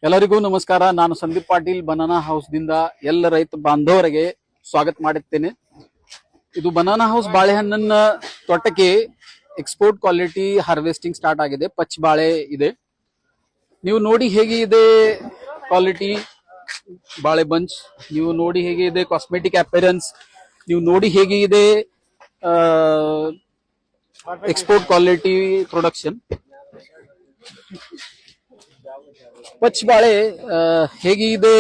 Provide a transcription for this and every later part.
ಎಲ್ಲರಿಗೂ ನಮಸ್ಕಾರ. ನಾನು ಸಂದೀಪ್ ಪಾಟೀಲ್ ಬನಾನಾ ಹೌಸ್ ದಿಂದ ಎಲ್ಲ ರೈತ ಬಾಂಧವರಿಗೆ ಸ್ವಾಗತ ಮಾಡುತ್ತೇನೆ. ಇದು ಬನಾನಾ ಹೌಸ್ ಬಾಳೆಹಣ್ಣನ್ನ ತೋಟಕ್ಕೆ ಎಕ್ಸ್ಪೋರ್ಟ್ ಕ್ವಾಲಿಟಿ ಹಾರ್ವೆಸ್ಟಿಂಗ್ ಸ್ಟಾರ್ಟ್ ಆಗಿದೆ. ಪಚ್ ಬಾಳೆ ಇದೆ. ನೀವು ನೋಡಿ ಹೇಗೆ ಇದೆ ಕ್ವಾಲಿಟಿ ಬಾಳೆ ಬಂಚ್, ನೀವು ನೋಡಿ ಹೇಗೆ ಇದೆ ಕಾಸ್ಮೆಟಿಕ್ ಅಪಿಯರೆನ್ಸ್, ನೀವು ನೋಡಿ ಹೇಗೆ ಇದೆ ಎಕ್ಸ್ಪೋರ್ಟ್ ಕ್ವಾಲಿಟಿ ಪ್ರೊಡಕ್ಷನ್. ಪಚ್ ಬಾಳೆ ಹೇಗಿದೆ,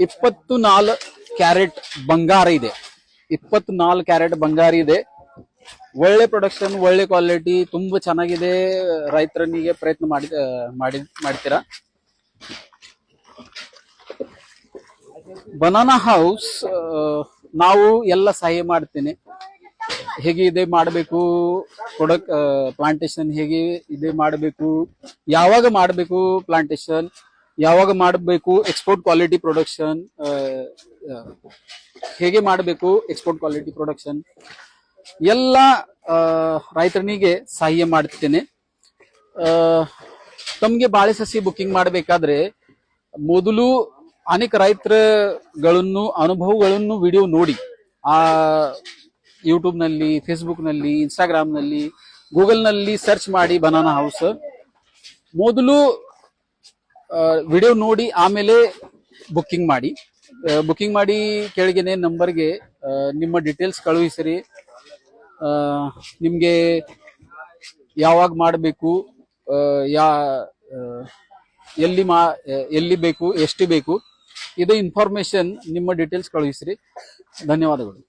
24 ಕ್ಯಾರೆಟ್ ಬಂಗಾರ ಇದೆ. 24 ಕ್ಯಾರೆಟ್ ಬಂಗಾರ ಇದೆ. ಒಳ್ಳೆ ಪ್ರೊಡಕ್ಷನ್, ಒಳ್ಳೆ ಕ್ವಾಲಿಟಿ, ತುಂಬಾ ಚೆನ್ನಾಗಿದೆ. ರೈತರನಿಗೆ ಪ್ರಯತ್ನ ಮಾಡ್ತೀರಾ. ಬನಾನಾ ಹೌಸ್ ನಾವು ಎಲ್ಲ ಸಹಾಯ ಮಾಡ್ತೇನೆ. ಹೇಗೆ ಇದೆ ಮಾಡಬೇಕು, ಪ್ರಾಡಕ್ಟ್ ಪ್ಲಾಂಟೇಶನ್ ಹೇಗೆ ಇದೆ ಮಾಡಬೇಕು, ಯಾವಾಗ ಮಾಡಬೇಕು ಪ್ಲಾಂಟೇಶನ್, ಯಾವಾಗ ಮಾಡಬೇಕು ಎಕ್ಸ್ಪೋರ್ಟ್ ಕ್ವಾಲಿಟಿ ಪ್ರೊಡಕ್ಷನ್, ಹೇಗೆ ಮಾಡಬೇಕು ಎಕ್ಸ್ಪೋರ್ಟ್ ಕ್ವಾಲಿಟಿ ಪ್ರೊಡಕ್ಷನ್ ಎಲ್ಲ ರೈತನಿಗೆ ಸಹಾಯ ಮಾಡ್ತೇನೆ. ತಮ್ಗೆ ಬಾಳೆ ಸಸಿ ಬುಕ್ಕಿಂಗ್ ಮಾಡಬೇಕಾದ್ರೆ ಮೊದಲು ಅನೇಕ ರೈತರುಗಳನ್ನು ಅನುಭವಗಳನ್ನು ವಿಡಿಯೋ ನೋಡಿ, ಆ ಯೂಟ್ಯೂಬ್ ನಲ್ಲಿ, ಫೇಸ್ಬುಕ್ ನಲ್ಲಿ, ಇನ್ಸ್ಟಾಗ್ರಾಮ್ ನಲ್ಲಿ, ಗೂಗಲ್ ನಲ್ಲಿ ಸರ್ಚ್ ಮಾಡಿ ಬನಾನಾ ಹೌಸ್. ಮೊದಲು ವಿಡಿಯೋ ನೋಡಿ ಆಮೇಲೆ ಬುಕ್ಕಿಂಗ್ ಮಾಡಿ. ಬುಕ್ಕಿಂಗ್ ಮಾಡಿ ಕೆಳಗಿನ ನಂಬರ್ಗೆ ನಿಮ್ಮ ಡೀಟೇಲ್ಸ್ ಕಳುಹಿಸಿರಿ. ನಿಮ್ಗೆ ಯಾವಾಗ ಮಾಡಬೇಕು, ಎಲ್ಲಿ ಬೇಕು, ಎಷ್ಟು ಬೇಕು, ಇದು ಇನ್ಫಾರ್ಮೇಶನ್ ನಿಮ್ಮ ಡೀಟೇಲ್ಸ್ ಕಳುಹಿಸಿರಿ. ಧನ್ಯವಾದಗಳು.